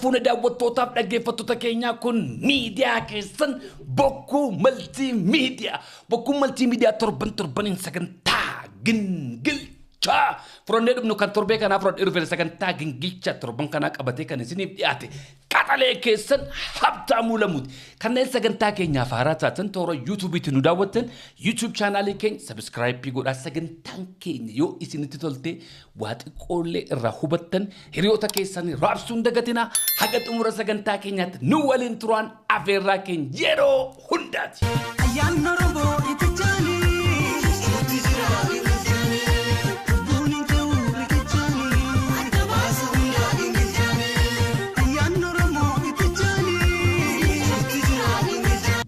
fuune daawwattootaaf dhaggeeffattoota keenyaa kun miidiyaa keessan bokkuu maltiimiidiyaa. Bokkuu maltiimiidiyaa torbaniin sagantaa gingilchaa. Furannee dhufnu kan torbee kanaaf fudhadhee dhufeera sagantaa gingilchaa torban kanaa qabatee kan isiniif dhiyaate. Qaxalee keessan Habtaamuu Lamuuti. Kanneen sagantaa keenyaaf haaraa taatan toora YouTube'itti nu daawwattan YouTube chaanaalii keenya subscribe godhaa. Sagantaan keenya yoo isinitti tolte waa xiqqoollee irraa hubattan hiriyoota keessanii raabsuun dagatinaa. Haga xumura sagantaa keenyaatti nu waliin turaan afeerraa keenya yeroo hundaati. Ayyaanni Oromoo itti jaanii.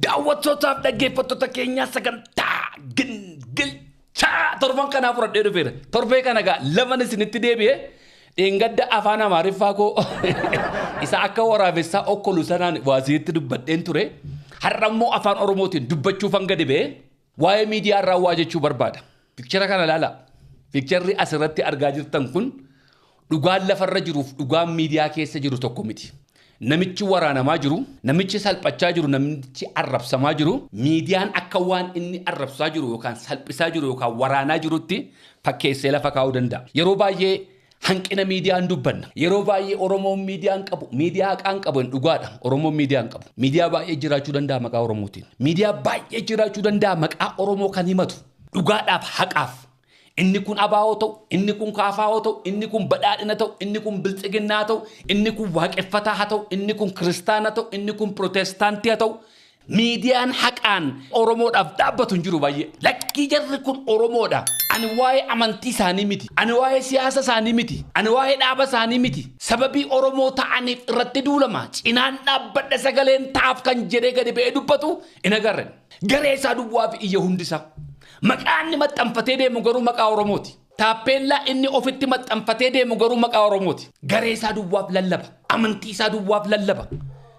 Daawwattootaaf dhaggeeffattoota keenyaa sagantaa gingilchaa torban kanaaf fudhadhee dhufeera. Torbee kana gaa laman isinitti deebi'ee dheengadda afaan Amaariffaa koo isa akka waraabessaa okkolu sanaan waasiitti dubbadheen ture. Har'a immoo afaan Oromootiin dubbachuuf hanga dibee waa'ee miidiyaa irraa waa jechuu barbaada. Fikchara kana ilaala. Fikcharri asirratti argaa jirtan kun dhugaan lafarra jiruuf dhugaan miidiyaa keessa jiru tokko miti. Namichi waraanamaa jiru, namichi salphachaa jiru, namichi arrabsamaa jiru, miidiyaan akka waan inni arrabsaa jiru yookaan salphisaa jiru yookaan waraanaa jirutti fakkeessee lafa kaa'uu danda'a. Yeroo baay'ee hanqina miidiyaan dubbanna. Yeroo baay'ee Oromoon miidiyaan qabu, miidiyaa haqaan qabu dhugaadha. Oromoon miidiyaan qabu. Miidiyaa baay'ee jiraachuu danda'a maqaa Oromootiin. Miidiyaa baay'ee jiraachuu danda'a maqaa Oromoo kan himatu. Dhugaadhaaf haqaaf. Inni kun abaa'oo ta'u, inni kun kaafaa'oo ta'u, inni kun badhaadhina ta'u, inni kun biltsiginnaa ta'u, inni kun waaqeffataa haa ta'u, inni kun kiristaana ta'u, inni kun pirootestaantii haa ta'u. Miidiyaan haqaan Oromoodhaaf dhaabbatu hin jiru baay'ee. Lakkii jarri kun Oromoodha. Ani waa'ee amantii isaanii miti. Ani waa'ee siyaasa isaanii miti. Ani waa'ee dhaaba isaanii miti. Sababii Oromoo ta'aniif irratti duulama. Cinaan dhaabbadha sagaleen taa'aaf kan jedhee gadi ba'ee dubbatu hin agarre. Garee isaa duwwaa fi iyya hundisaa. Maqaan inni maxxanfatee deemu garuu maqaa Oromooti. Taappeellaa inni ofitti maxxanfatee deemu garuu maqaa Oromooti. Garee isaa duwwaaf lallaba. Amantii isaa duwwaaf lallaba.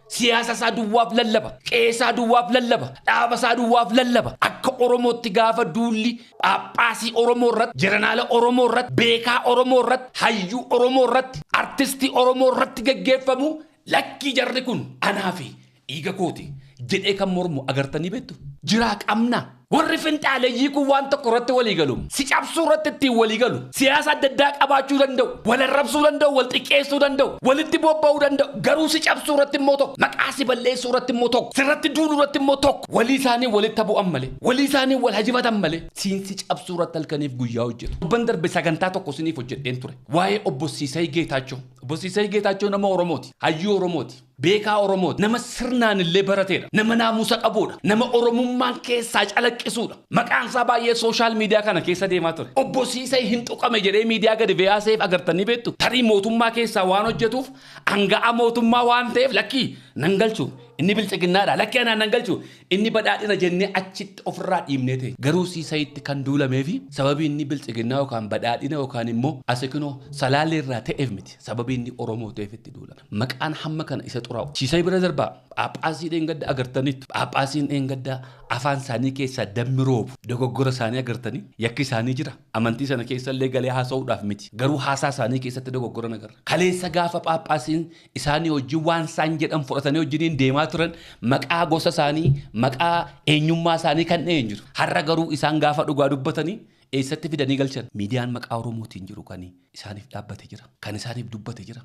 Siyaasa isaa duwwaaf lallaba. Qeesaa duwwaaf lallaba. Dhaaba isaa duwwaaf lallaba. Akka Oromootti gaafa duulli Phaaphaasii Oromoo irratti, Jeneraala Oromoo irratti, Beekaa Oromoo irratti, Hayyuu Oromoo irratti, Artistii Oromoo irratti gaggeeffamu lakkii jarri kun anaa fi dhiiga kooti jedhee kan mormu agartanii beektu. Jiraa qabna. Warri finxaaleeyyii kun waan tokko irratti walii galu. Si cabsuu irratti ittiin walii galu. Siyaasa adda addaa qabaachuu danda'u. Wal arrabsuu danda'u. Wal xiqqeessuu danda'u. Walitti bobba'uu danda'u. Garuu si cabsuu irratti immoo tokko. Maqaa si balleessuu irratti immoo tokko. Sirratti duuluu irratti immoo tokko. Walii isaanii walitti bu'an malee. Walii isaanii wal hajifatan malee. Siin si cabsuu irratti halkaniif guyyaa hojjetu. Obban darbe sagantaa tokko siniif hojjedheen ture. Waa'ee obbo Siisay Geetaachoo. Obbo Siisay Geetaachoo nama Oromooti. Hayyuu Oromooti. Beekaa Oromooti. Nama sirnaan illee barateedha. Nama naamusa qabuudha. Nama Oromummaan keessaa calaqqisuudha. Maqaan isaa baay'ee sooshaal miidiyaa kana keessa deemaa ture. Obbo Siisay hin tuqame jedhee miidiyaa gadi baaseef agartanii beektu. Tarii mootummaa keessaa waan hojjetuuf hanga'a mootummaa waan ta'eef lakkii nan galchu. Inni biltsiginnaadha. Lakkii anaan nan galchu. Inni badhaadhina jennee achitti ofirraa dhiibnee ta'e. Garuu Siisayitti kan duulameefi sababii inni biltsiginnaa yookaan badhaadhina yookaan immoo asikinoo salaalee irraa ta'eef miti. Sababii inni Oromoo ta'eef itti duulame. Maqaan hamma kana isa xuraa'u. Siisay bira darbaa. Phaaphaasii dheengadda agartanitti. Phaaphaasiin dheengadda afaan isaanii keessaa dammi roobu. Dogoggora isaanii agartanii yakki isaanii jira. Amantii sana keessa illee galee haasa'uudhaaf miti. Garuu haasaa isaanii keessatti dogoggora nagarra. Kaleessa gaafa Phaaphaasiin isaanii wajjin waan isaan jedhan fudhatanii wajjiniin deemaa turan maqaa gosa isaanii maqaa eenyummaa isaanii kan dha'een jiru. Har'a garuu isaan gaafa dhugaa dubbatanii eessatti fidanii galchan. Miidiyaan maqaa Oromootiin jiru kan isaaniif dhaabbate jira. Kan isaaniif dubbate jira.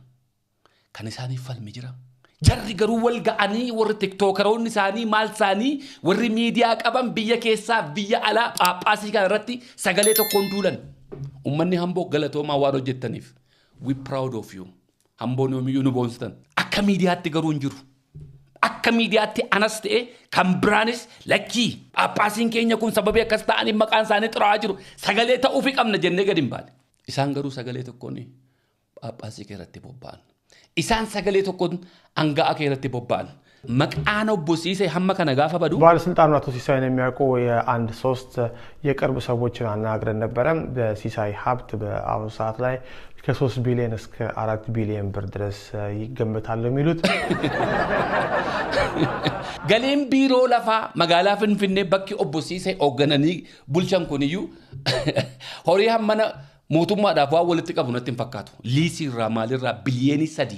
Kan isaaniif falme jira. Jarri garuu wal ga'anii warri tiktookeroonni isaanii maal isaanii warri miidiyaa qaban biyya keessaa biyya alaa Phaaphaasii kana irratti sagalee tokkoon duulan. Uummanni Hamboo galatoomaa waan hojjettaniif. We proud of you. Hamboon yoomiyyuu nu boonsitan. Akka miidiyaatti garuu hin jiru. Akka miidiyaatti anas ta'e kan biraanis lakkii Phaaphaasiin keenya kun sababii akkas ta'aniif maqaan isaanii xuraa'aa jiru. Sagalee ta'uufii qabna jennee gadi hin baane. Isaan garuu sagalee tokkoon Phaaphaasii keessatti bobba'an. Isaan sagalee tokkoon hanga'a keessatti bobba'an. መቃኖ ቦሲሴ ሐመከ ነጋፈ በዱ ባለስልጣኑ አቶ ሲሳይን የሚያውቁ የአንድ ሶስት የቅርብ ሰዎችን አናግረን ነበር። በሲሳይ ሀብት በአሁኑ ሰዓት ላይ ከ3 ቢሊዮን እስከ 4 ቢሊዮን ብር ድረስ ይገመታል የሚሉት ገሌም ቢሮ ለፋ መጋላ ፍንፍኔ በኪ ኦቦሲሴ ኦገነኒ ቡልቻን ኩንዩ ሆሪ ሐመነ ሞቱማ ዳፋ ወልጥ ቀቡነት እንፈካቱ ሊሲ ራማልራ ቢሊየኒ ሰዲ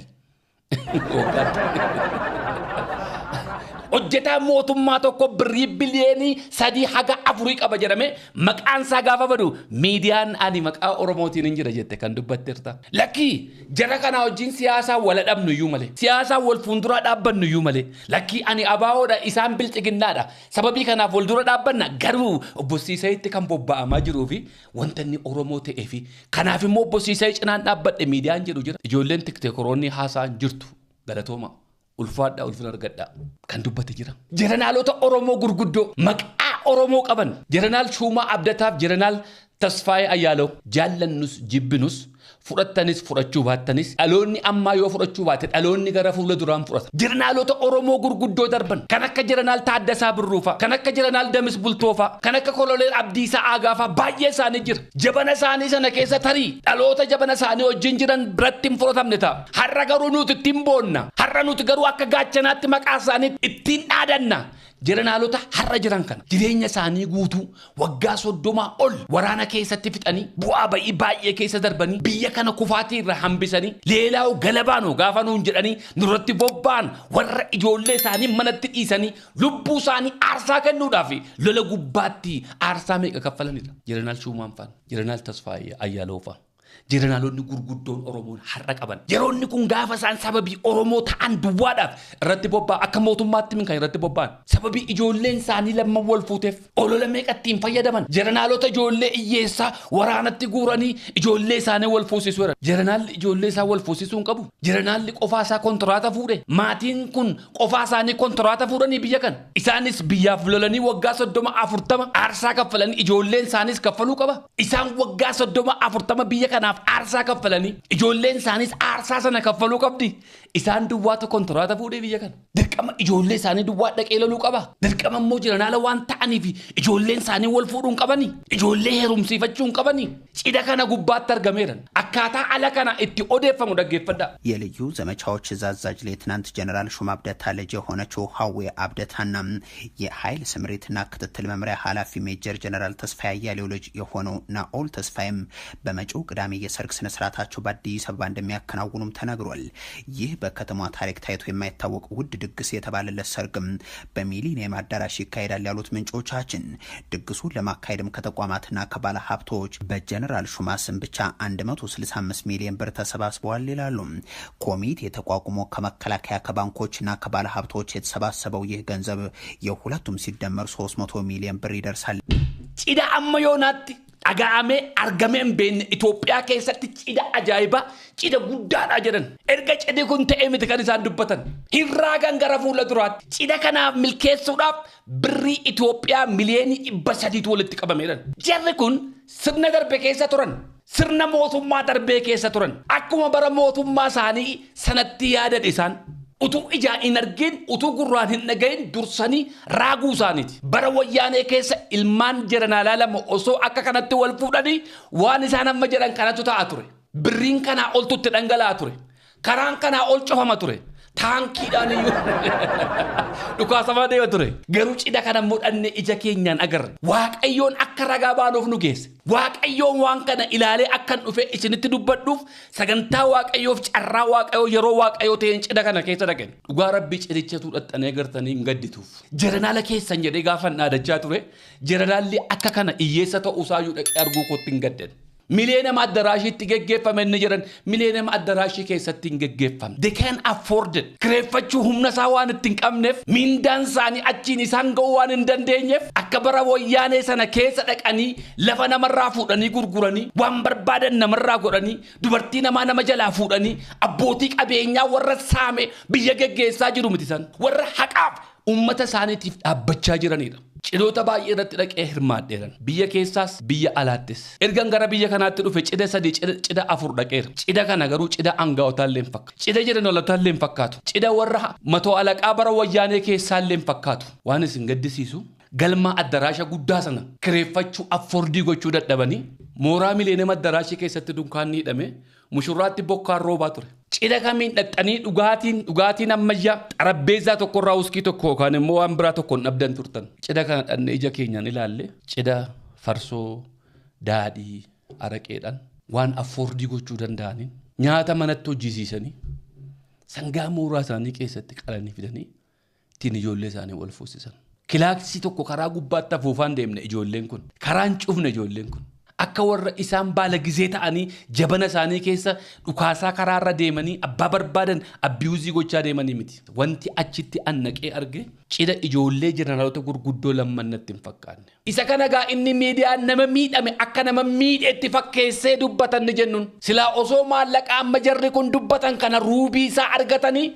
hojjetaa mootummaa tokko birrii biliyoonii 3 haga 4 qaba jedhame maqaan isaa gaafa badu miidiyaan ani maqaa Oromootiin hin jira jette kan dubbatteerta. Lakkii jara kana wajjin siyaasaa wal dhabnu iyyuu malee siyaasaa wal fuulduraa dhaabbannu iyyuu malee lakkii ani abaawoodha isaan bilchiginnaadha sababii kanaaf wal dura dhaabbanna garuu obbo Siisayitti kan bobba'amaa jiruu fi wanta inni Oromoo ta'ee fi kanaaf immoo obbo Siisayi cinaan dhaabbadhe miidiyaan jedhu jira ijoolleen tikteekoroonni haasaan jirtu galatooma. Ulfaadhaa ulfina argadhaa kan dubbate jira. Jeranaalota Oromoo gurguddoo maqaa Oromoo qaban Jeranaal Shumaa Abdataaf Jeranaal Tasfaayee Ayyaaloo jaallannus jibbinus fudhattanis fudhachuu baattanis dhaloonni ammaa yoo fudhachuu baate dhaloonni gara fuula duraan fudhata. Jeranaalota Oromoo gurguddoo darban kan akka Jeranaal Taaddasaa Birruufaa kan akka Jeranaal Damis Bultoofaa kan akka Koloneel Abdiisaa Aagaafaa baay'ee isaanii jira. Jabana isaanii sana keessa tarii dhaloota jabana isaanii wajjin jiran biratti hin fudhatamne ta'a. Har'a garuu nuti ittiin boonna. Har'a nuti garuu akka gaachanaatti maqaa isaanii ittiin dhaadanna. Jeranaalota har'a jiran kana jireenya isaanii guutuu waggaa 30 ol waraana keessatti fixanii bu'aa ba'ii baay'ee keessa darbanii biyya kana kufaatii irra hambisanii leelaawu galabaanu gaafa nuun jedhanii nurratti bobba'an warra ijoollee isaanii manatti dhiisanii lubbuu isaanii aarsaa kennuudhaaf lola gubbaatti aarsaa meeqa kaffalanidha. Jeranaal Shumaan faan Jeranaal Tasfaayee Ayyaaloo faan Jeranaalonni gurguddoon Oromoon har'a qaban yeroonni kun gaafa isaan sababii Oromoo ta'an duwwaadhaaf irratti bobba'an akka mootummaatti min kan irratti bobba'an sababii ijoolleen isaanii lamman wal fuuteef olola meeqattiin fayyadaman jeranaalota ijoollee iyyeessaa waraanatti guuranii ijoollee isaanii wal fuusisuu era jeranaalli ijoollee isaa wal fuusisuu hin qabu jeranaalli qofaa isaa kontraata fuudhe maatiin kun qofaa isaanii kontraata fuudhanii biyya kan isaanis biyyaaf lolanii waggaa 30-40 aarsaa kaffalanii ijoolleen isaaniis kaffaluu qaba isaan waggaa 30-40 biyya kana aarsaa kaffalanii ijoolleen isaaniis aarsaa sana kaffaluu qabdi isaan duwwaatu kontraata fuudhee biyya kana dirqama ijoollee isaanii duwwaa dhaqee loluu qaba dirqama immoo jeranaala waan ta'aniif ijoolleen isaanii wal fuudhuun qabanii ijoollee heerumsiifachuu hin qabanii cidha kana gubbaatti argameeran akkaataa ala kana itti odeeffamu dhaggeeffadha. የልዩ ዘመቻዎች አዛዥ ሌትናንት ጀነራል ሹማ አብደታ ልጅ የሆነችው ሀዌ አብደታና የኃይል ስምሪትና ክትትል መምሪያ ኃላፊ ሜጀር ጀነራል ተስፋዬ አያሌው ልጅ የሆነው ናኦል ተስፋዬም በመጪው ቅዳሜ የሰርግ ስነ ስርዓታቸው በአዲስ አበባ እንደሚያከናውኑም ተነግሯል። ይህ በከተማዋ ታሪክ ታይቶ የማይታወቅ ውድ ድግስ የተባለለት ሰርግም በሚሊኒየም አዳራሽ ይካሄዳል ያሉት ምንጮቻችን ድግሱን ለማካሄድም ከተቋማትና ከባለ ሀብቶች በጀነራል ሹማ ስም ብቻ 165 ሚሊዮን ብር ተሰባስበዋል ይላሉ። ኮሚቴ ተቋቁሞ ከመከላከያ ከባንኮችና ከባለ ሀብቶች የተሰባሰበው ይህ ገንዘብ የሁለቱም ሲደመር 300 ሚሊዮን ብር ይደርሳል። ጭዳ አመዮናት አጋሜ አርገሜን ቤን ኢትዮጵያ ከሰት ጭዳ አጃይባ ጭዳ ጉዳዳ ጀደን ኤርጋ ጭዲ ኩንተ ኤሚት ከንሳን ዱበተን ሂራጋን ገረፉ ለዱራት ጭዳ ከና ሚልኬሱዳፍ ብሪ ኢትዮጵያ ሚሊዮን ይበሰዲት ወልት ቀበሜረን ጀርኩን ስርነ ደርቤ ከሰ ቱረን ስርነ ሞቱማ ደርቤ ከሰ ቱረን አኩማ በረ ሞቱማ ሳኒ ሰነቲ ያደድ ኢሳን utu ija inargin utu gurran hinnagain dursani raagu saaniti bara wayyaane keessa ilmaan jeranaalaa lama osoo akka kanatti wal fuudhanii waan isaan amma jedhan kanatu ta'a ture birriin kanaa oltutti dhangala'aa ture karaan kanaa ol cufama ture taankiidhaan iyyuu dhukaasamaa deema ture garuu cidha kana mudhanne ija keenyaan agarre waaqayyoon akka ragaa baanuuf nu geesse waaqayyoon waan kana ilaalee akkan dhufe isinitti dubbadhuuf sagantaa waaqayyoof carraa waaqayyoo yeroo waaqayyoo ta'een cidha kana keessa dhaqen dhugaa rabbii cidichatu dhaxxanee gartanii hin gaddituuf jeranaala keessan jedhee gaafan dhaadachaa ture jeranaalli akka kana iyyeessa ta'uusaayyuu dhaqee arguu kootti hin gadden Millennium Addaraashiitti geggeeffamne jiran Millennium Addaraashii keessatti hin geggeeffamne. They can afford it. Kireeffachuu humna isaa waan itti hin qabneef mindaan isaanii achiin isaan ga'uu waan hin dandeenyeef akka bara wayyaanee sana keessa dhaqanii lafa namarraa fuudhanii gurguranii waan barbaadan namarraa godhanii dubartii namaa nama jalaa fuudhanii abbootii qabeenyaa warra saame biyya geggeessaa jiru miti san warra haqaaf ummata isaaniitiif dhaabbachaa jiranidha. Cidoota baay'ee irratti dhaqee hirmaadheeran biyya keessaas biyya alaattis ergan gara biyya kanaatti dhufe cida 3 cida 4 dhaqeera cida kana garuu cida aangaa'otaallee hin fakkaatu cida jeneraalotaallee hin fakkaatu cida warra matoo alaqaa bara wayyaanee keessaallee hin fakkaatu waan isin gaddisiisu galma addaraasha guddaa sana kireeffachuu affordii gochuu dadhabanii mooraa Millennium Addaraashii keessatti dunkaanni hidhame mushurraatti bokkaan roobaa ture cida kamiin dhaxxanii dhugaatiin ammayyaa xarabbeezaa tokko irraa uskii tokko yookaan immoo waan biraa tokko dhabdan turtan cida kana dhanne ija keenyaan ilaalle cida farsoo daadhii araqeedhaan waan affordii gochuu danda'aniin nyaata manatti hojjisiisanii sangaa mooraa isaanii keessatti qalanii fidanii ittiin ijoollee isaanii wal fuusisan. Kilaaksii tokko karaa gubbaatti afuufaan deemne ijoolleen kun. Karaan cufne ijoolleen kun. Akka warra isaan baala gizee ta'anii jabana isaanii keessa dhukaasaa karaarra deemanii abbaa barbaadan abiyuuzii gochaa deemanii miti. Wanti achitti annaqee arge cidha ijoollee jeneraalota gurguddoo lammannatti hin fakkaanne. Isa kana gaa inni miidiyaan nama miidhame akka nama miidheetti fakkeessee dubbatan ni jennuun. Silaa osoo maallaqa amma jarri kun dubbatan kana ruubii isaa argatanii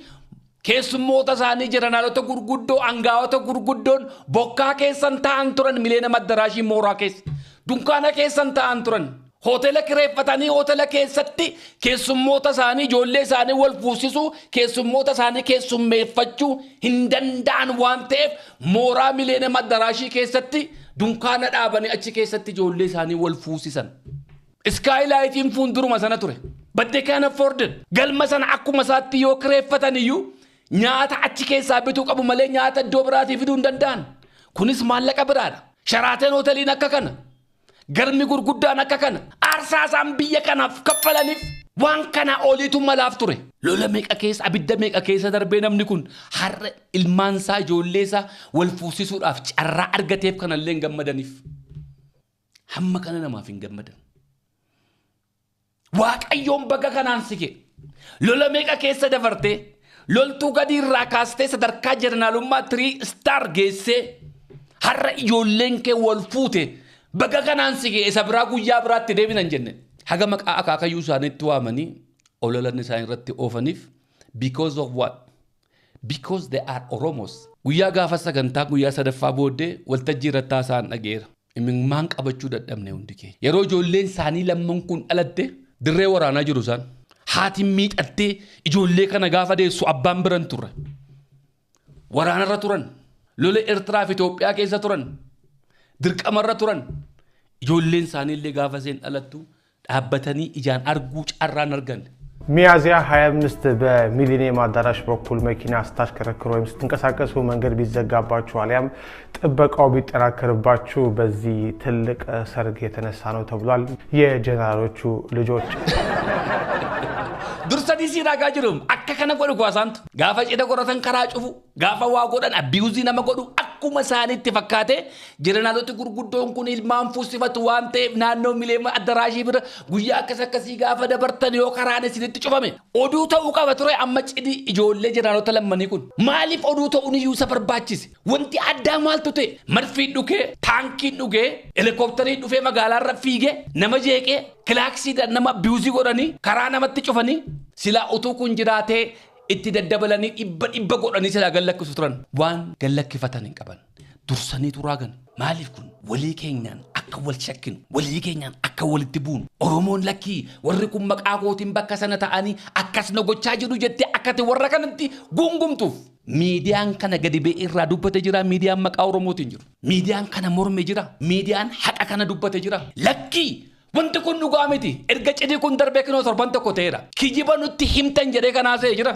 keessummoota isaanii jeneraalota gurguddoo angaawota gurguddoon bokkaa keessan ta'an turan miliyoona maddaraashii mooraa keessa. Dunkaana keessan ta'an turan. Hoteela kireeffatanii hoteela keessatti keessummoota isaanii ijoollee isaanii wal fuusisuu keessummoota isaanii keessummeeffachuu hin danda'an waan ta'eef mooraa miliyoona maddaraashii keessatti dunkaana dhaabanii achi keessatti ijoollee isaanii wal fuusisan. Skylightiin fuulduruma sana ture. But they can afford it. Galma sana akkuma isaatti yoo kireeffatan iyyuu nyaata achi keessaa bituu qabu malee nyaata iddoo biraatii fiduu hin danda'an. Kunis maallaqa biraadha. Sharaateen hoteeliin akka kana. Garmi gurguddaan akka kana. Aarsaasaan biyya kanaaf kaffalaniif waan kana oliitu malaaf ture. Lola meeqa keessa abidda meeqa keessa darbee namni kun har'a ilmaansaa ijoolleesaa wal fuusisuudhaaf carraa argateef kanallee hin gammadaniif. Hamma kana namaaf hin gammadan. Waaqayyoon baga kanaan sige. Lola meeqa keessa dabartee loltuu gadi irraa kaastee sadarkaa jeneraalummaa 3 star geessee har'a ijoolleen kee wal fuute baga kanaan sige isa biraa guyyaa biraatti deebinan jenne. Haga maqaa akaakayyuu isaaniitti waamanii ololan isaan irratti oofaniif because of what? Because they are Oromos. Guyyaa gaafa sagantaa guyyaa sadaffaa booddee waltajjii irratti haasa'an dhageera. Imimmaan qabachuu dadhabne hundi keenya. Yeroo ijoolleen isaanii lamman kun dhalatte dirree waraanaa jiru isaan. Haati miidhattee ijoollee kana gaafa deessu abbaan biran turre. Waraanarra turan. Lola Eertiraa fi Itoophiyaa keessa turan. Dirqamarra turan. Ijoolleen isaanii illee gaafa seen dhalattu dhaabbatanii ijaan arguu carraan argan. ሚያዝያ 25 በሚሊኒየም አዳራሽ በኩል መኪና ስታሽከረክሩ ወይም ስትንቀሳቀሱ መንገድ ቢዘጋባችሁ አሊያም ጥበቃው ቢጠናከርባችሁ በዚህ ትልቅ ሰርግ የተነሳ ነው ተብሏል። የጀነራሎቹ ልጆች dursanii siiraa jirum akka kana godhu kwaasantu gaafa cidha qoratan karaa cufu gaafa waa godhan abiyuuzii nama godhu akkuma isaaniitti fakkaate jeneraaloti gurguddoon kun ilmaan fuusifatu waan ta'eef naannoo miliyoona addaraashii bira guyyaa akkasii gaafa dabartan yoo karaan isinitti cufame oduu ta'uu qaba ture amma cidhi ijoollee jeneraalota lammanii kun maaliif oduu ta'uun iyyuu isa barbaachise wanti addaa maaltu ta'e marfiin dhugee taankiin dhugee helikooftariin dhufee magaalaarra fiigee nama jeeqee kilaaksiidhaan nama abiyuuzii godhanii karaa namatti cufanii sila utuu kun jiraatee itti daddabalanii dhibba godhanii sila gallakkisu turan waan gallakkifatan hin qaban dursanii turaagan maaliif kun walii keenyaan akka wal shakkinu walii keenyaan akka walitti buunu Oromoon lakkii warri kun maqaa kootiin bakka sana ta'anii akkas na gochaa jiru jettee akkati warra kanatti gungumtuuf miidiyaan kana gadi ba'ee irraa dubbate jira miidiyaan maqaa Oromootiin jiru miidiyaan kana morme jira miidiyaan haqa kana dubbate jira lakkii wanti kun dhugaa miti erga cidhi kun darbee kinoo torban tokko ta'eera kijiba nutti himtan jedhee kanaasee jira.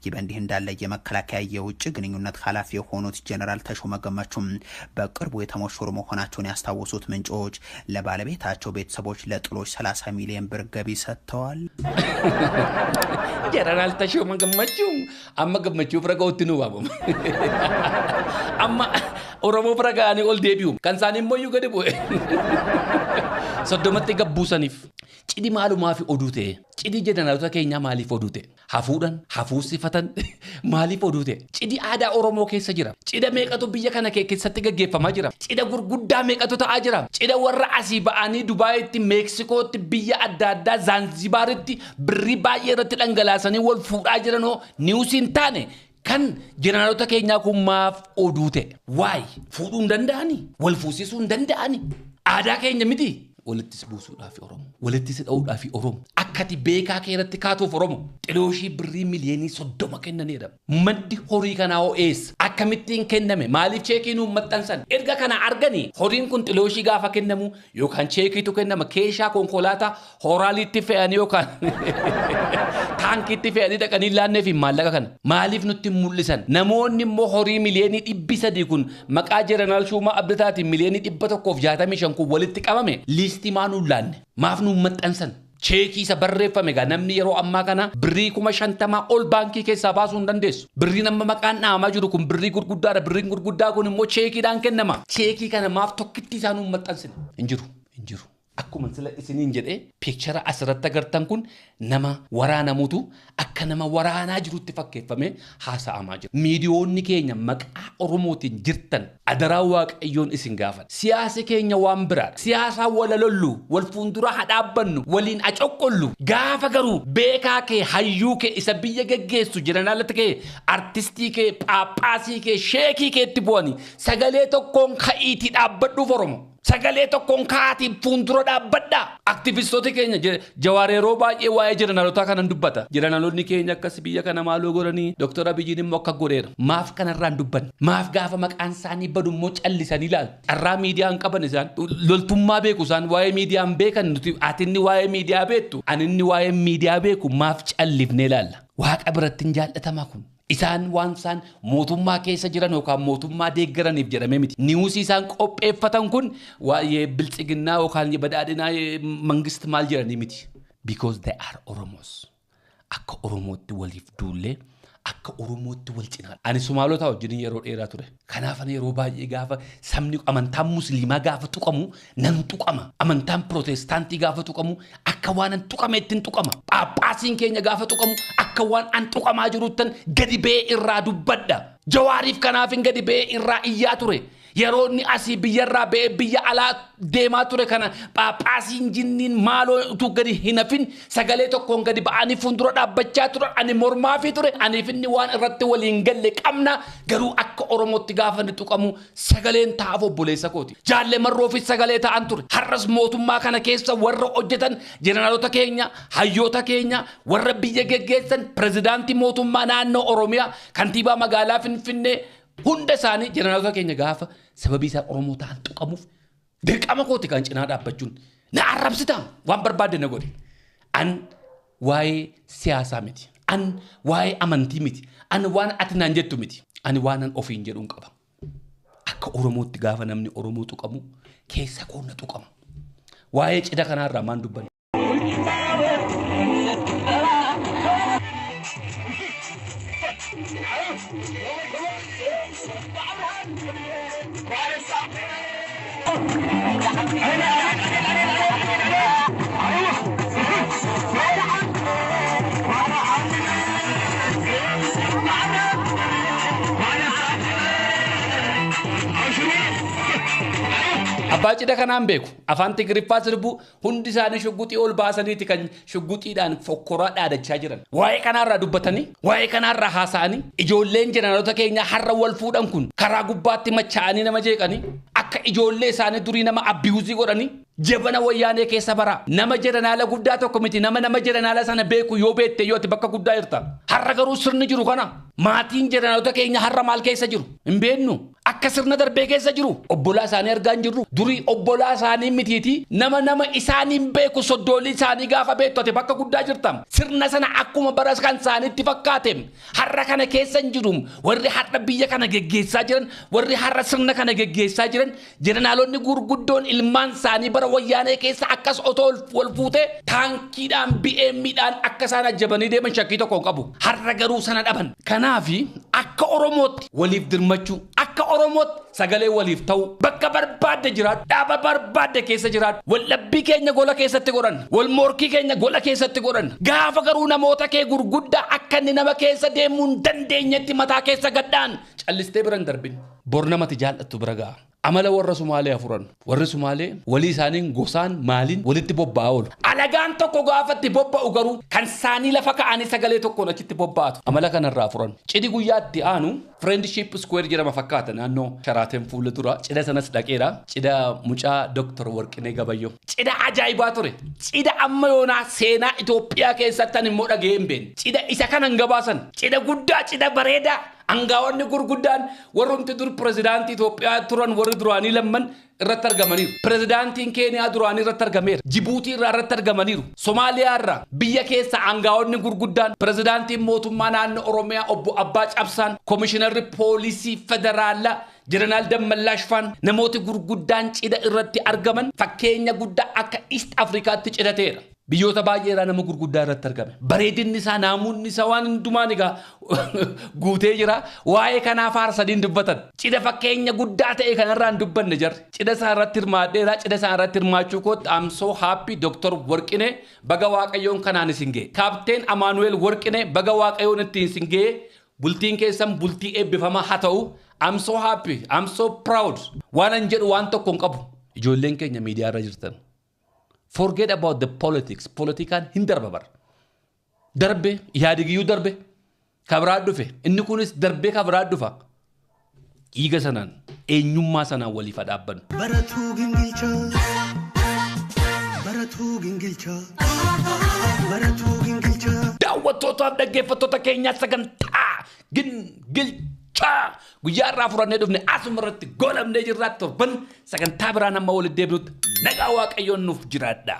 ይህ በእንዲህ እንዳለ የመከላከያ የውጭ ግንኙነት ኃላፊ የሆኑት ጀነራል ተሾመ ገመቹም በቅርቡ የተሞሸሩ መሆናቸውን ያስታወሱት ምንጮች ለባለቤታቸው ቤተሰቦች ለጥሎች 30 ሚሊዮን ብር ገቢ ሰጥተዋል። ጀነራል ተሾመ ገመቹ አማ ገመቹ ፍረጋውት ነው ባቦም አማ ኦሮሞ ፍረጋኒ ኦል ዴቢው ካንሳኒ ሞዩ ገደቦ ሰዶመት ገቡሰኒፍ ጭዲ ማሉ ማፊ ኦዱቴ ጭዲ ጀነራል ተከኛ ማሊፍ ኦዱቴ hafuudhan hafuusifatan maaliif oduute cidi aadaa Oromoo keessa jira cida meeqatu biyya kana keessatti gaggeeffamaa jira cida gurguddaa meeqatu ta'aa jira cida warra asii ba'anii Dubaayitti Meeksikootti biyya adda addaa Zanzibaaritti birrii baay'ee irratti dhangalaasanii wal fuudhaa jiranoo niwusiin taane kan jeneraalota keenyaa kun maaf oduute waay fuudhuu hin danda'ani wal fuusisuu hin danda'ani aadaa keenya miti walittis buusuudhaaf Oromoo walittis dha'uudhaaf Oromoo akkati beekaa keerratti kaatuuf Oromoo xilooshii birrii miliyoonii 30 kennaneedha maddi horii kanaa OS akkamittiin kenname maaliif cheekiin uummattansan erga kana arganii horiin kun xilooshii gaafa kennamu yookaan cheekiitu kennama keeshaa konkolaataa horaaliitti fe'anii yookaan taankiitti fe'anii dhaqanii laannee fi maallaqa kana maaliif nutti mul'isan namoonni immoo horii miliyoonii 300 kun maqaa jeneraal Shumaa Abdataatiin miliyoonii 165 kun walitti qabame liistii maanuu laanne maaf nu maxxansan cheekii isa barreeffame gaa namni yeroo ammaa kana birrii 50,000 ol baankii keessaa baasuu hin dandeessu. Birrii nama maqaan dhaamaa jiru kun birrii gurguddaadha. Birriin gurguddaa kun immoo cheekiidhaan kennama. Cheekii kana maaf tokkitti isaan uummaxxansine hin jiru. Akkuma sila isiniin jedhee piikchara asirratti agartan kun nama waraanamutu akka nama waraanaa jirutti fakkeeffamee haasa'amaa jira. Miidiyoonni keenya maqaa Oromootiin jirtan adaraa Waaqayyoon isin gaafata. Siyaasi keenya waan biraadha. Siyaasaa walalollu, wal fuuldura hadhaabbannu, waliin acoqqollu. Gaafa garuu beekaa kee, hayyuu kee, isa biyya geggeessu jeneraalota kee, artistii kee, paappaasii kee, sheekii keetti bu'anii sagalee tokkoon ka'iitii dhaabbadhuuf Oromoo. Sagalee tokkoon kaatiin fuuldura dhaabbadhaa. Aktivistoota keenya Jawaar yeroo baay'ee waa'ee jeneraalota kanan dubbata. Jeneraalonni keenya akkas biyya kana maaloo godhanii Dr. Abiyyiin immoo akka godheera. Maaf kanarraan dubbanne. Maaf gaafa maqaan isaanii badu immoo callisanii ilaalu. Carraa miidiyaan qaban isaan loltummaa beeku isaan waa'ee miidiyaan beekan nuti ati inni waa'ee miidiyaa beektu ani inni waa'ee miidiyaa beeku maaf callifnee ilaalla. Waaqa biratti hin jaallatamaa kun. Isaan waan isaan mootummaa keessa jiran yookaan mootummaa deeggaraniif jedhamee miti. Niwusii isaan qopheeffatan kun waa'ee biltsiginnaa yookaan badhaadhinaa mangist maal jedhanii miti. Because they are Oromos. Akka Oromootti waliif duullee akka Oromootti wal cinaa. Ani Sumaalota wajjin yeroo dheeraa ture. Kanaaf ani yeroo baay'ee gaafa sabni amantaan Musliimaa gaafa tuqamu nan tuqama. Amantaan Protestaantii gaafa tuqamu akka waan an tuqameetti hin tuqama. Paappaasiin keenya gaafa tuqamu akka waan an tuqamaa jiruttan gadi bee irraa dubbadha. Jawaariif kanaaf hin gadi bee irraa iyyaa ture. Yeroo inni asii biyyarraa bee biyya alaa deemaa ture kana paappaasiin jinniin maaloo utuu gadi hin hafin sagalee tokkoon gadi ba'anii fuuldura dhaabbachaa turan ani mormaafii ture aniif inni waan irratti waliin galle qabna garuu akka Oromootti gaafa ni tuqamu sagaleen taa'aaf obboleessa kooti. Jaallee marroofis sagalee ta'an ture. Har'as mootummaa kana keessa warra hojjetan jeneraalota keenya, hayyoota keenya, warra biyya geggeessan, pirezidaantii mootummaa naannoo Oromiyaa, kantiibaa magaalaa Finfinnee hunda isaanii jeneraalota keenya gaafa sababii isaan Oromoo ta'an tuqamuuf dirqama kooti kan cinaa dhaabbachuun na arrabsitaa waan barbaadde na godhe. An waa'ee siyaasaa miti. An waa'ee amantii miti. An waan ati naan jettu miti. Ani waan an ofiin jedhuun qaba. Akka Oromootti gaafa namni Oromoo tuqamu keessa koonna tuqama. Waa'ee cidha kanaarraa maan dubbanne. Abbaa cidha kanaan beeku afaan Tigiriffaa sirbu hundi isaanii shugguxii ol baasaniiti kan shugguxiidhaan fokkoraa dhaadachaa jiran. Waa'ee kanaarraa dubbatanii, waa'ee kanaarraa haasa'anii, ijoolleen jeneraalota keenya har'a wal fuudhan kun karaa gubbaatti machaa'anii nama jeeqanii akka ijoollee isaanii durii nama abiyuuzii godhanii jabana wayyaanee keessa bara nama jedhanaala guddaa tokko miti nama jedhanaala sana beeku yoo beette yoo ati bakka guddaa jirta. Har'a garuu sirni jiru kana maatiin jeneraalota keenya har'a maal keessa jiru hin beeknu. Akka sirna darbee keessa jiru obbolaa isaanii argaa hin jirru. Durii obbolaa isaanii mitiiti nama isaanii beeku soddoolii isaanii gaafa beektu ati bakka guddaa jirtam. Sirna sana akkuma baras kan isaaniitti fakkaatem har'a kana keessa hin jiru. Warri har'a biyya kana geggeessaa jiran warri har'a sirna kana geggeessaa jiran jeneraalonni gurguddoon ilmaan isaanii bara wayyaanee keessa akkas otoo wal fuute taankiidhaan BM'dhaan akka isaan ajjabanii deeman shakkii tokko qabu. Har'a garuu sana dhaban. Kanaafi akka Oromootti waliif dirmachuu akka Oromootti sagalee waliif ta'u bakka barbaadde jiraatu dhaaba barbaadde keessa jiraatu wallabbii keenya gola keessatti godhan wal morkii keenya gola keessatti godhan gaafa garuu namoota kee gurguddaa akka inni nama keessa deemuu hin dandeenyetti mataa keessa gaddaan callistee biran darbin bor namatti jaallattu bira ga'a. Amala warra Sumaalee afuran warri Sumaalee walii isaaniin gosaan maaliin walitti bobba'aa oolu. Alagaan tokko gaafatti bobba'u garuu kan isaanii lafa ka'anii sagalee tokkoon achitti bobba'atu. Amala kanarraa afuran. Cidhi guyyaatti aanu Friendship Square jedhama fakkaata naannoo Sharaateen fuula dura. Cidha sanas dhaqeera. Cidha mucaa Dr. Warqinee Gabayyoo. Cidha ajaa'ibaa ture. Cidha amma yoonaa seenaa Itoophiyaa keessatti immoo dhaga'ee hin beekne. Cidha isa kanan gabaasan. Cidha guddaa, cidha bareedaa. Angaawonni gurguddaan warrumti dur pirezidaantii Itoophiyaa turan warri duraanii lamman irratti argamaniiru. Pirezidaantiin Keeniyaa duraanii irratti argameera. Jibuutii irratti argamaniiru. Somaaliyaa irraa biyya keessa angaawonni gurguddaan pirezidaantiin mootummaa naannoo Oromiyaa obbo Abbaa Cabsaan, Komishinarri Poolisii Federaalaa Jeneraal Dammallaash Faan namooti gurguddaan cidha irratti argaman fakkeenya guddaa akka East Afrikaatti cidhateera. biyyoota baay'eedhaa nama gurguddaa irratti argame. Bareedinni isaa naamuunni isaa waan hundumaan egaa guutee jira. Waa'ee kanaa faarsadiin dubbatan. Cidha fakkeenya guddaa ta'e kanarraa hin dubbanne jarri. Cidha isaa irratti hirmaadheera. Cidha isaa irratti hirmaachuu kootti I'm so happy Dr. Warqinee baga Waaqayyoon kanaan isin ga'e. Kaapteen Amaanu'eel Warqinee baga Waaqayyoon ittiin isin ga'e. Bultiin keessan bultii eebbifamaa haa ta'u. I'm so happy. I'm so proud. Waan an jedhu waan tokko hin qabu. Ijoolleen keenya miidiyaa irra jirtan. Forget about the politics. Politikaan hin darba bar. Darbe, yaadigiyyuu darbe. Kabraa dhufe. Inni kunis darbee kabraa dhufa. Dhiiga sanaan, eenyummaa sanaan waliif dhaabbannu. Baratuu gingilchaa. Baratuu gingilchaa. Baratuu gingilchaa. Daawwattootaaf dhaggeeffattoota keenyaa sagantaa gingilchaa. Guyyaa irraa furannee dhufne asuma irratti golamnee jirraa torban sagantaa biraan amma walitti deebinutti nagaa Waaqayyoon nuuf jiraadha.